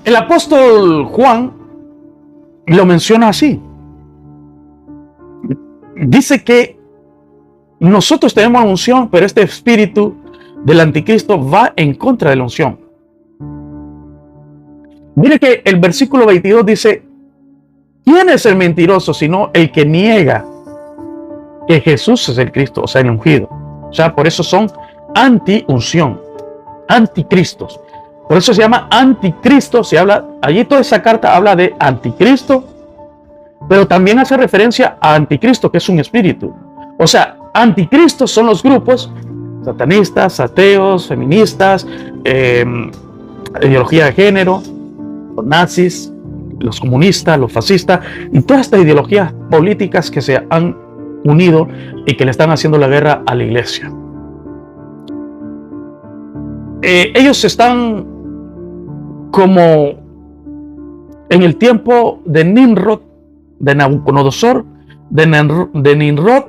El apóstol Juan lo menciona así. Dice que nosotros tenemos la unción, pero este espíritu del anticristo va en contra de la unción. Mire que el versículo 22 dice: ¿quién es el mentiroso sino el que niega que Jesús es el Cristo, o sea, el ungido? O sea, por eso son anti-unción, anticristos. Por eso se llama anticristo. Se habla, allí toda esa carta habla de anticristo, pero también hace referencia a anticristo, que es un espíritu. O sea, anticristos son los grupos satanistas, ateos, feministas, ideología de género, los nazis, los comunistas, los fascistas y todas estas ideologías políticas que se han unido y que le están haciendo la guerra a la iglesia. Ellos están como en el tiempo de Nimrod, de Nabucodonosor, de Nimrod,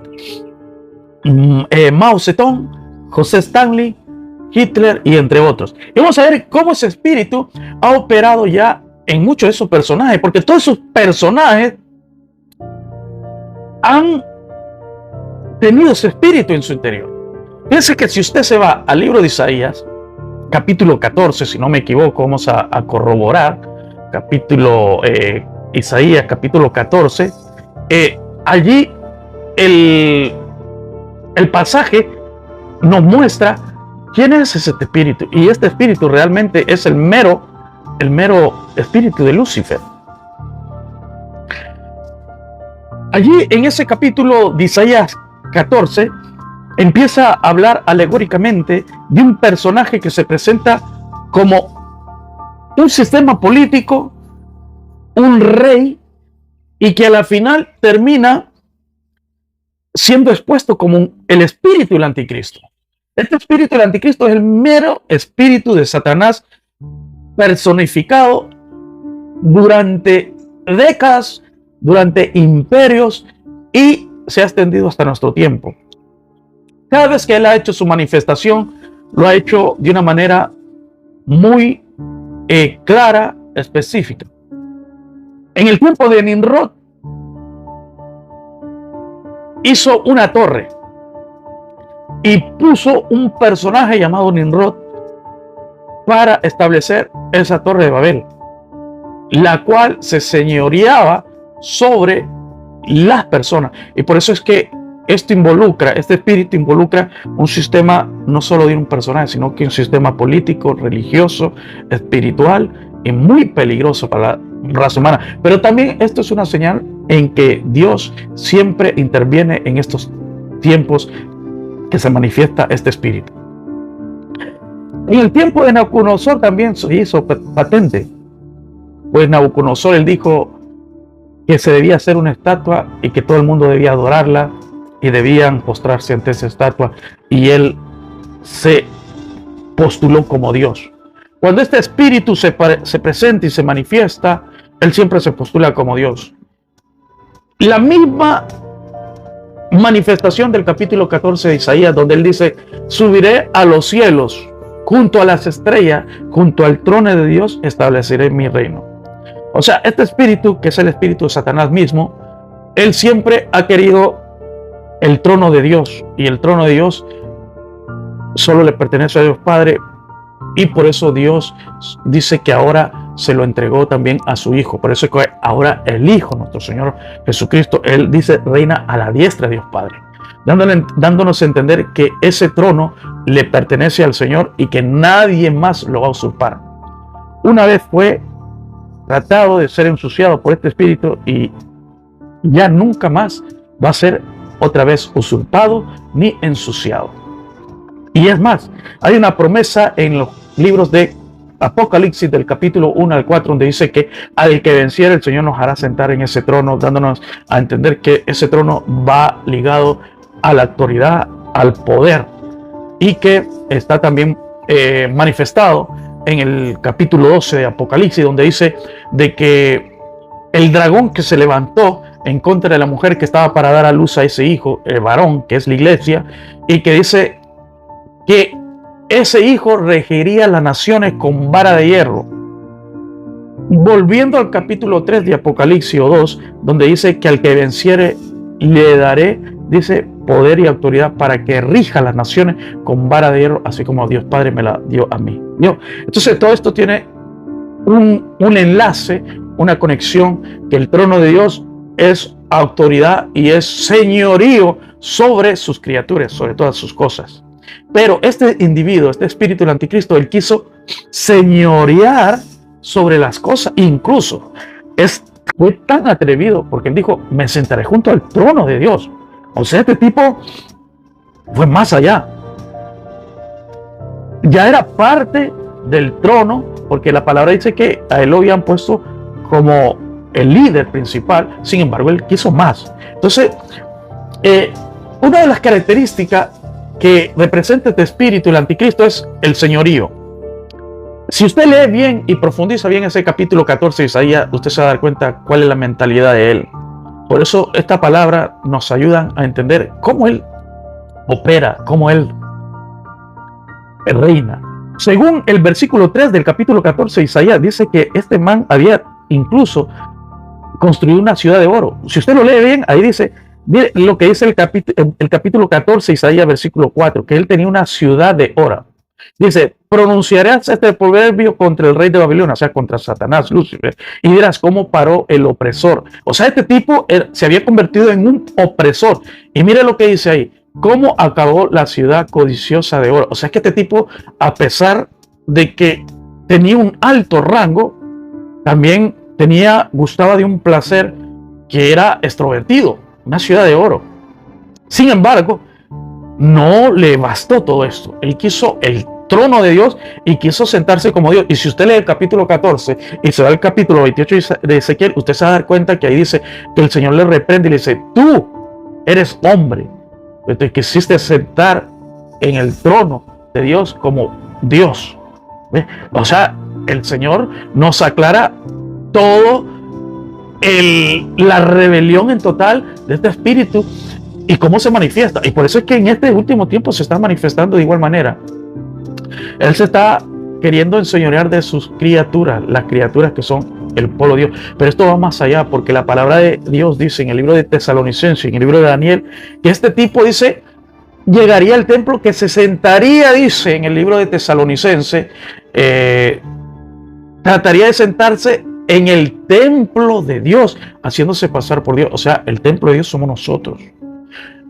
Mao Zedong, José Stanley, Hitler y entre otros. Y vamos a ver cómo ese espíritu ha operado ya en muchos de esos personajes, porque todos esos personajes han tenido ese espíritu en su interior. Fíjense que si usted se va al libro de Isaías, capítulo 14, si no me equivoco, vamos a corroborar, Isaías capítulo 14, allí el pasaje nos muestra quién es ese espíritu, y este espíritu realmente es el mero espíritu de Lucifer. Allí en ese capítulo de Isaías 14 empieza a hablar alegóricamente de un personaje que se presenta como un sistema político, un rey, y que a la final termina siendo expuesto como el espíritu del anticristo. Este espíritu del anticristo es el mero espíritu de Satanás personificado durante décadas, durante imperios, y se ha extendido hasta nuestro tiempo. Cada vez que él ha hecho su manifestación, lo ha hecho de una manera muy clara, específica. En el tiempo de Nimrod, hizo una torre y puso un personaje llamado Nimrod para establecer esa torre de Babel, la cual se señoreaba sobre las personas. Y por eso es que este espíritu involucra un sistema no solo de un personaje, sino que un sistema político, religioso, espiritual y muy peligroso para la raza humana. Pero también esto es una señal en que Dios siempre interviene en estos tiempos que se manifiesta este espíritu. En el tiempo de Nabucodonosor también se hizo patente, pues Nabucodonosor, él dijo que se debía hacer una estatua y que todo el mundo debía adorarla y debían postrarse ante esa estatua, y él se postuló como Dios. Cuando este espíritu se presenta y se manifiesta, él siempre se postula como Dios. La misma manifestación del capítulo 14 de Isaías, donde él dice: subiré a los cielos, junto a las estrellas, junto al trono de Dios, estableceré mi reino. O sea, este espíritu, que es el espíritu de Satanás mismo, él siempre ha querido el trono de Dios, y el trono de Dios solo le pertenece a Dios Padre, y por eso Dios dice que ahora se lo entregó también a su Hijo. Por eso es que ahora el Hijo, nuestro Señor Jesucristo, él dice reina a la diestra de Dios Padre, dándonos a entender que ese trono le pertenece al Señor y que nadie más lo va a usurpar. Una vez fue tratado de ser ensuciado por este espíritu, y ya nunca más va a ser otra vez usurpado ni ensuciado. Y es más, hay una promesa en los libros de Apocalipsis del capítulo 1 al 4, donde dice que al que venciera, el Señor nos hará sentar en ese trono, dándonos a entender que ese trono va ligado a la autoridad, al poder, y que está también manifestado en el capítulo 12 de Apocalipsis, donde dice de que el dragón que se levantó en contra de la mujer que estaba para dar a luz a ese hijo, el varón, que es la iglesia, y que dice que ese hijo regiría las naciones con vara de hierro. Volviendo al capítulo 3 de Apocalipsis o 2, donde dice que al que venciere le daré, dice, poder y autoridad para que rija las naciones con vara de hierro, así como Dios Padre me la dio a mí. ¿Vio? Entonces todo esto tiene un enlace, una conexión, que el trono de Dios es autoridad y es señorío sobre sus criaturas, sobre todas sus cosas. Pero este individuo, este espíritu del anticristo, él quiso señorear sobre las cosas. Incluso fue tan atrevido porque él dijo, me sentaré junto al trono de Dios. O sea, este tipo fue más allá. Ya era parte del trono, porque la palabra dice que a él lo habían puesto como el líder principal. Sin embargo, él quiso más. Entonces, una de las características que representa este espíritu, el anticristo, es el señorío. Si usted lee bien y profundiza bien ese capítulo 14 de Isaías, usted se va a dar cuenta cuál es la mentalidad de él. Por eso esta palabra nos ayuda a entender cómo él opera, cómo él reina. Según el versículo 3 del capítulo 14 de Isaías, dice que este man había incluso construido una ciudad de oro. Si usted lo lee bien, ahí dice, mire lo que dice el capítulo 14 de Isaías, versículo 4, que él tenía una ciudad de oro. Dice, pronunciarás este proverbio contra el rey de Babilonia, o sea, contra Satanás, Lucifer, y dirás cómo paró el opresor. O sea, este tipo se había convertido en un opresor. Y mire lo que dice ahí, cómo acabó la ciudad codiciosa de oro. O sea, que este tipo, a pesar de que tenía un alto rango, también gustaba de un placer que era extrovertido, una ciudad de oro. Sin embargo, no le bastó todo esto. Él quiso el trono de Dios y quiso sentarse como Dios. Y si usted lee el capítulo 14 y se va al capítulo 28 de Ezequiel, usted se va a dar cuenta que ahí dice que el Señor le reprende y le dice, tú eres hombre, te quisiste sentar en el trono de Dios como Dios. ¿Ve? O sea, el Señor nos aclara todo la rebelión en total de este espíritu y cómo se manifiesta. Y por eso es que en este último tiempo se está manifestando de igual manera. Él se está queriendo enseñorear de sus criaturas, las criaturas que son el pueblo de Dios. Pero esto va más allá, porque la palabra de Dios dice en el libro de Tesalonicenses, en el libro de Daniel, que este tipo dice, llegaría al templo, que se sentaría, dice en el libro de Tesalonicenses, trataría de sentarse en el templo de Dios, haciéndose pasar por Dios. O sea, el templo de Dios somos nosotros.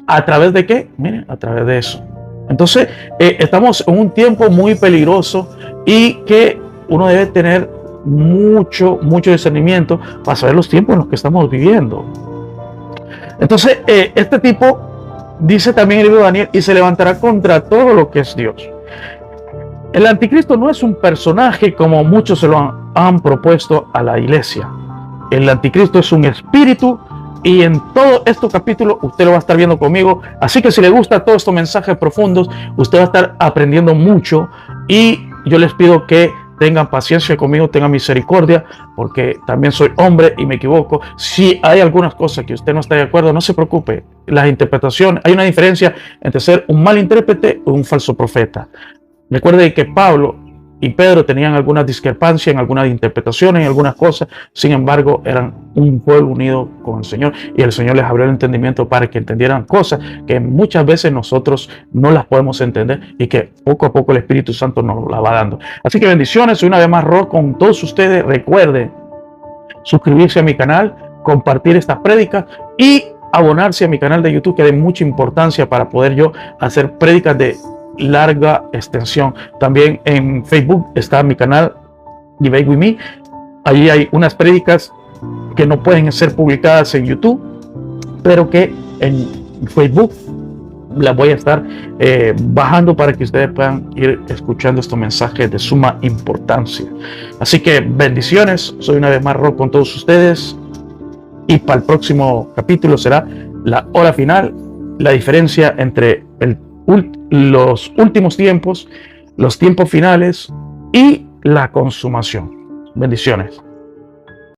¿A través de qué? Miren, a través de eso. Entonces, estamos en un tiempo muy peligroso y que uno debe tener mucho discernimiento para saber los tiempos en los que estamos viviendo. Entonces, este tipo dice también en el libro de Daniel, y se levantará contra todo lo que es Dios. El anticristo no es un personaje como muchos se lo han propuesto a la iglesia. El anticristo es un espíritu. Y en todos estos capítulos usted lo va a estar viendo conmigo. Así que si le gusta todos estos mensajes profundos, usted va a estar aprendiendo mucho. Y yo les pido que tengan paciencia conmigo, tengan misericordia, porque también soy hombre y me equivoco. Si hay algunas cosas que usted no está de acuerdo, no se preocupe. Las interpretaciones, hay una diferencia entre ser un mal intérprete o un falso profeta. Recuerde que Pablo y Pedro tenían algunas discrepancias en algunas interpretaciones, en algunas cosas. Sin embargo, eran un pueblo unido con el Señor y el Señor les abrió el entendimiento para que entendieran cosas que muchas veces nosotros no las podemos entender y que poco a poco el Espíritu Santo nos la va dando. Así que bendiciones, soy una vez más Ro con todos ustedes. Recuerden suscribirse a mi canal, compartir estas prédicas y abonarse a mi canal de YouTube, que es de mucha importancia para poder yo hacer prédicas de larga extensión. También en Facebook está mi canal Debate With Me. Allí hay unas prédicas que no pueden ser publicadas en YouTube, pero que en Facebook las voy a estar bajando para que ustedes puedan ir escuchando estos mensajes de suma importancia. Así que bendiciones, soy una vez más Ro con todos ustedes, y para el próximo capítulo será la hora final, la diferencia entre los últimos tiempos, los tiempos finales y la consumación. Bendiciones.